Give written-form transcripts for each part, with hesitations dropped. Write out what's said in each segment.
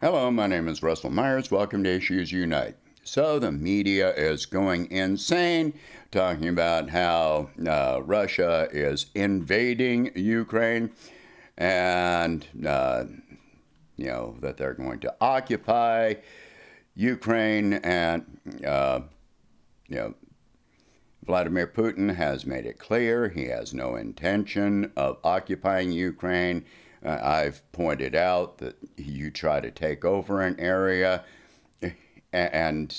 Hello, my name is Russell Myers. Welcome to Issues Unite. So the media is going insane, talking about how Russia is invading Ukraine and, that they're going to occupy Ukraine. And, Vladimir Putin has made it clear he has no intention of occupying Ukraine. I've pointed out that you try to take over an area and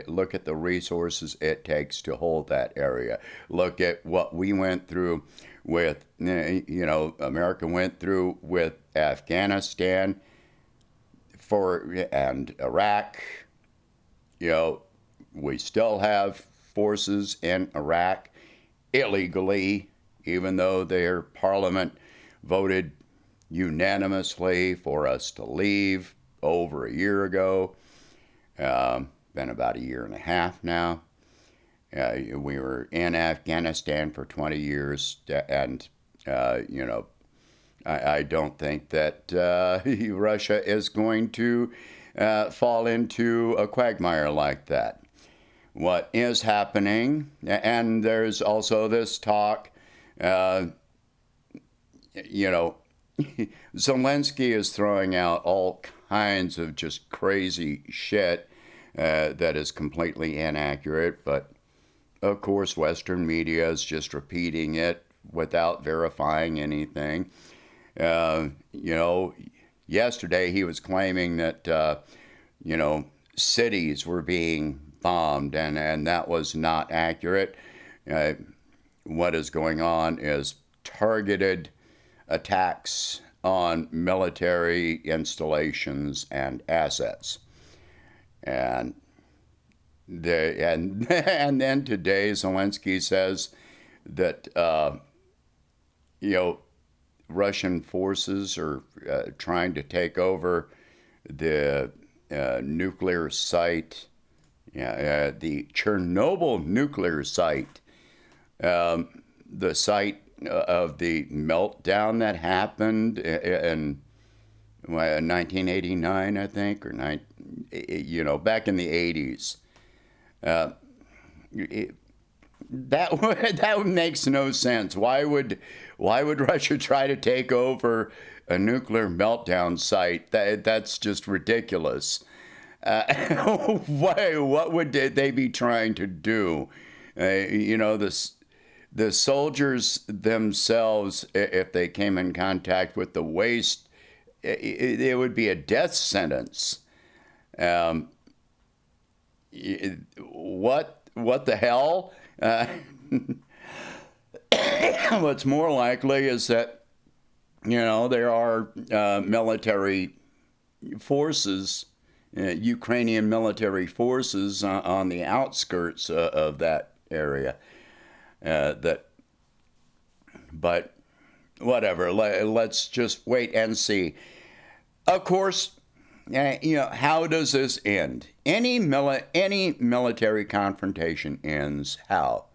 look at the resources it takes to hold that area. Look at what we went through with, America went through with Afghanistan and Iraq. We still have forces in Iraq illegally, even though their parliament voted unanimously for us to leave over a year ago. Been about a year and a half now. We were in Afghanistan for 20 years, and I don't think that Russia is going to fall into a quagmire like that. What is happening, and there's also this talk, Zelensky is throwing out all kinds of just crazy shit that is completely inaccurate, but of course Western media is just repeating it without verifying anything. Yesterday he was claiming that, cities were being bombed, and that was not accurate. What is going on is targeted attacks on military installations and assets. And then today Zelensky says that Russian forces are trying to take over the nuclear site, the Chernobyl nuclear site, the site of the meltdown that happened in 1989, I think, or back in the 80s. That makes no sense. Why would Russia try to take over a nuclear meltdown site? That's just ridiculous. What would they be trying to do? The soldiers themselves, if they came in contact with the waste, it would be a death sentence. What the hell? What's more likely is that, there are military forces, Ukrainian military forces on the outskirts of that area. But whatever. Let's just wait and see. Of course, how does this end? Any military confrontation ends how?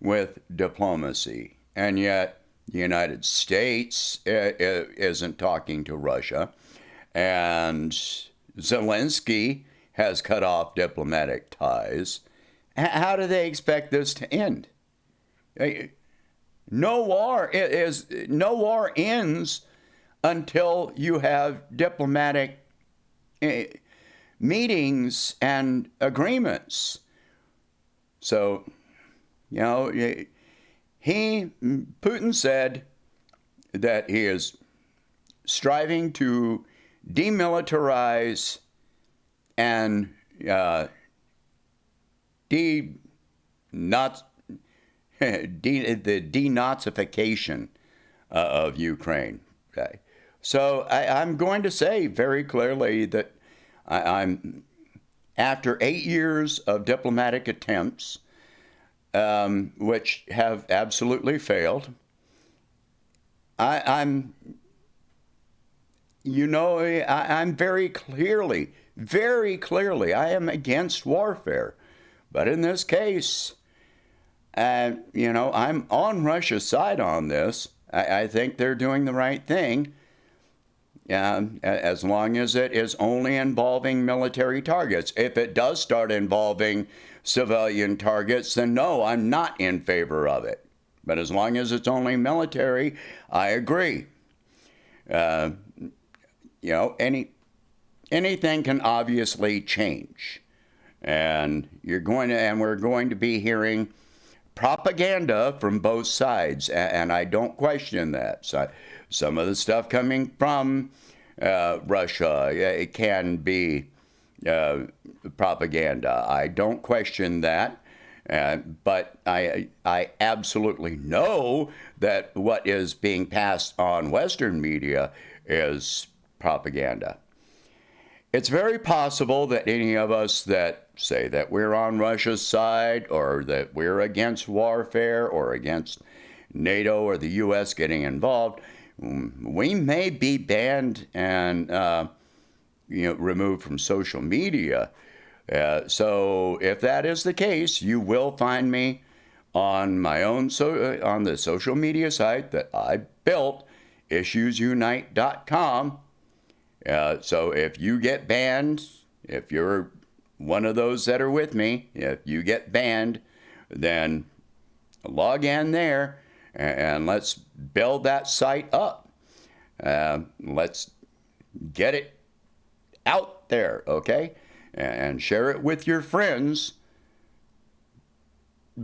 With diplomacy, and yet the United States isn't talking to Russia, and Zelensky has cut off diplomatic ties. How do they expect this to end? No war ends until you have diplomatic meetings and agreements. So, Putin said that he is striving to demilitarize and the denazification of Ukraine. Okay. So I'm going to say very clearly that I'm after 8 years of diplomatic attempts, which have absolutely failed. I'm very clearly, I am against warfare. But in this case, I'm on Russia's side on this. I think they're doing the right thing. as long as it is only involving military targets. If it does start involving civilian targets, then no, I'm not in favor of it. But as long as it's only military, I agree. Anything can obviously change, and we're going to be hearing propaganda from both sides, and I don't question that. So some of the stuff coming from Russia, it can be propaganda. I don't question that. But I absolutely know that what is being passed on Western media is propaganda. It's very possible that any of us that say that we're on Russia's side, or that we're against warfare or against NATO or the U.S. getting involved, we may be banned and removed from social media. So if that is the case, you will find me on my own on the social media site that I built, issuesunite.com. So if you get banned, if you're one of those that are with me, if you get banned, then log in there and let's build that site up. Let's get it out there, okay? And share it with your friends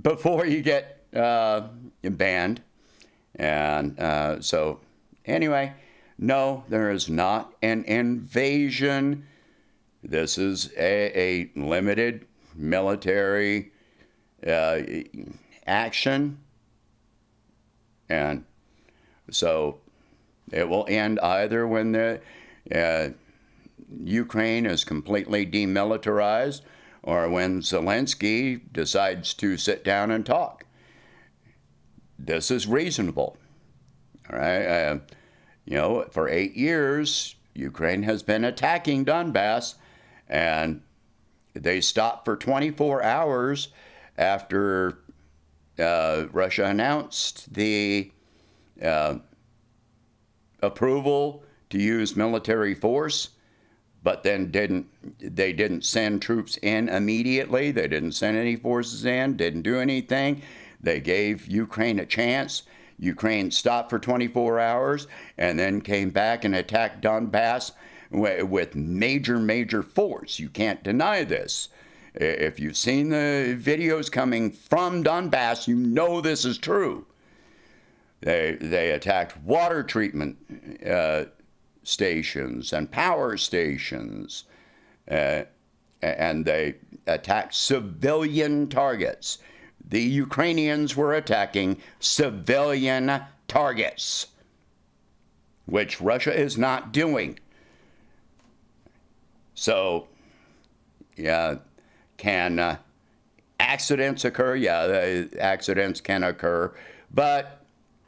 before you get banned. And so anyway, no, there is not an invasion. This is a limited military action. And so it will end either when the Ukraine is completely demilitarized, or when Zelensky decides to sit down and talk. This is reasonable. All right. For 8 years, Ukraine has been attacking Donbass, and they stopped for 24 hours after Russia announced the approval to use military force. But then they didn't send troops in immediately. They didn't send any forces in, didn't do anything. They gave Ukraine a chance. Ukraine stopped for 24 hours and then came back and attacked Donbass with major force. You can't deny this. If you've seen the videos coming from Donbass, you know this is true. They attacked water treatment stations and power stations, and they attacked civilian targets. The Ukrainians were attacking civilian targets, which Russia is not doing. So, yeah, can accidents occur? Yeah, accidents can occur, but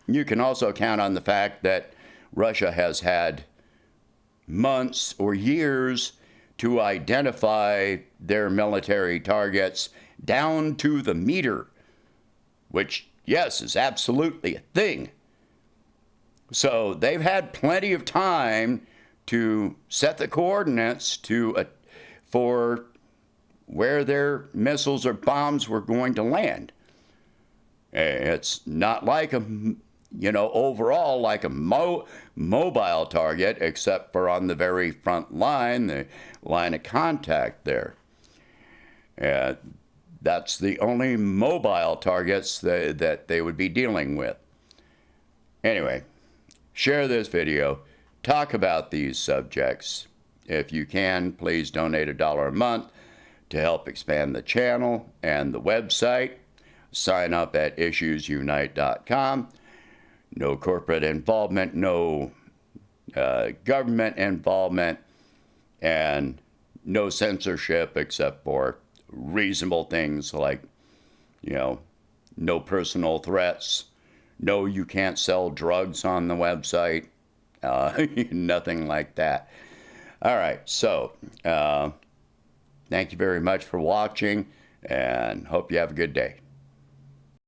you can also count on the fact that Russia has had months or years to identify their military targets down to the meter, which, yes, is absolutely a thing. So they've had plenty of time to set the coordinates for where their missiles or bombs were going to land. It's not like overall like a mobile target, except for on the very front line, the line of contact there. That's the only mobile targets that they would be dealing with. Anyway, share this video. Talk about these subjects. If you can, please donate $1 a month to help expand the channel and the website. Sign up at issuesunite.com. No corporate involvement, no government involvement, and no censorship except for reasonable things like, no personal threats, no, you can't sell drugs on the website, nothing like that. All right, so thank you very much for watching, and hope you have a good day.